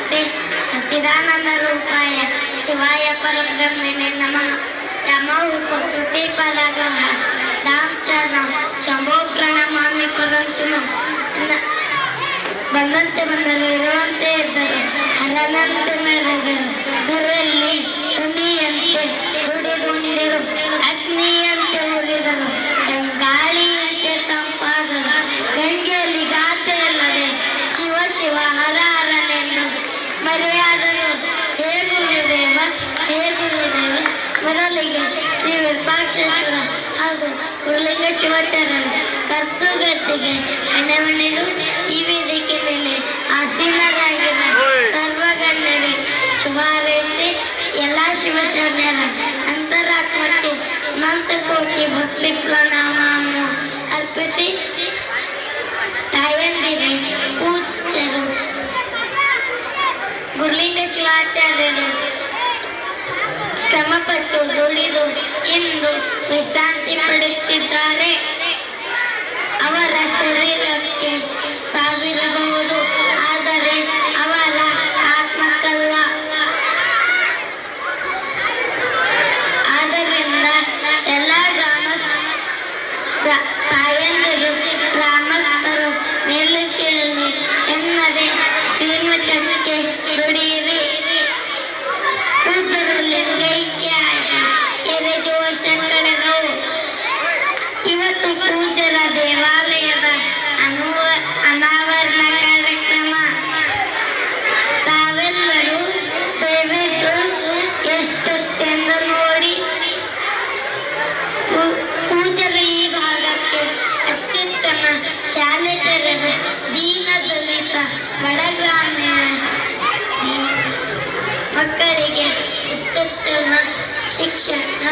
ಮೂರ್ತೆ ಸಚ್ಚಿದಾನಂದ ರೂಪಾಯ ಶಿವಾಯ ಪರಬ್ರಹ್ಮಣೇ ನಮಃ ಯಮೋಪಕೃತಿ ಪರಗ್ರಹ ರಾಮಚರಣ ಶಂಭೋ ಪ್ರಣಮಾಮಿ ಪರಂ ಶಿವಂ ಬಂದಂತೆ ಬಂದರು ಇರುವಂತೆ ಇದ್ದರು ಹರನಂತೆ ಮೆರೆದರು ಧರಲ್ಲಿ ಹುಲಿಯಂತೆ ದುಡಿದುಂಡಿರು ಅಗ್ನಿಯಂತೆ ಉಳಿದರು ಗಾಳಿಯಂತೆ ತಂಪಾದರು ಗಂಗೆಯಲ್ಲಿ ಗಾತೆಯಲ್ಲದೆ ಶಿವ ಶಿವ ಹರ ಹರನೆಂದು ಮರೆಯಾದರು ಹೇಗುರುದೇವ ಮೊದಲಿಗೆ ಶ್ರೀ ವಿರೂಪಾಕ್ಷೇಶ್ವರ ಹಾಗೂ ಗುರುಲಿಂಗ ಶಿವಾಚಾರ್ಯರ ಕರ್ತುಗತ್ತಿಗೆ ಹಣೆಮಣಿದು ಈ ವೇದಿಕೆ ಮೇಲೆ ಆಸೀನರಾಗಿರುವ ಸರ್ವಗಣ್ಯರೇ ಶುಭ ಹಾರೈಸಿ ಎಲ್ಲ ಶಿವಶರಣರ ಅಂತರಾತ್ಮಕ್ಕೆ ಅನಂತ ಕೋಟಿ ಭಕ್ತಿ ಪ್ರಣಾಮವನ್ನು ಅರ್ಪಿಸಿ ತಾಯಂದಿರೆ ಪೂಜ್ಯರು ಗುರುಲಿಂಗ ಶಿವಾಚಾರ್ಯರು ಶ್ರಮಪಟ್ಟು ದುಡಿದು ಇಂದು ವಿಶ್ರಾಂತಿ ಪಡೆಯುತ್ತಿದ್ದಾರೆ. ಅವರ ಶರೀರಕ್ಕೆ ಸಾವಿರಬಹುದು, ಆದರೆ ಅವರ ಆತ್ಮಕ್ಕಲ್ಲ. ಆದ್ದರಿಂದ ಎಲ್ಲ ತಾಯಂದಿರು ಗ್ರಾಮಸ್ಥರು ಮೇಲುಕೆಯಲ್ಲಿ ಎನ್ನದೆ ಶ್ರೀಮಠಕ್ಕೆ ದುಡಿಯಿರಿ. ಪೂಜ್ಯರು ಲಿಂಗೈಕ್ಯಾಗಿ 2 ವರ್ಷ ಕಳೆದವು. ಇವತ್ತು ಪೂಜ್ಯರ ದೇವಾಲಯದ ಅನಾವರಣ ಕಾರ್ಯಕ್ರಮ. ತಾವೆಲ್ಲರೂ ಸೇವೆದ್ದು ಎಷ್ಟು ಚೆಂದ ನೋಡಿ. ಪೂಜ್ಯರ ಈ ಭಾಗಕ್ಕೆ ಅತ್ಯುತ್ತಮ ಶಾಲೆ ತೆರೆದು ದೀನ ದಲಿತ ಬಡ ಗ್ರಾಮೀಣ ಮಕ್ಕಳಿಗೆ ಅತ್ಯುತ್ತಮ ಶಿಕ್ಷಣ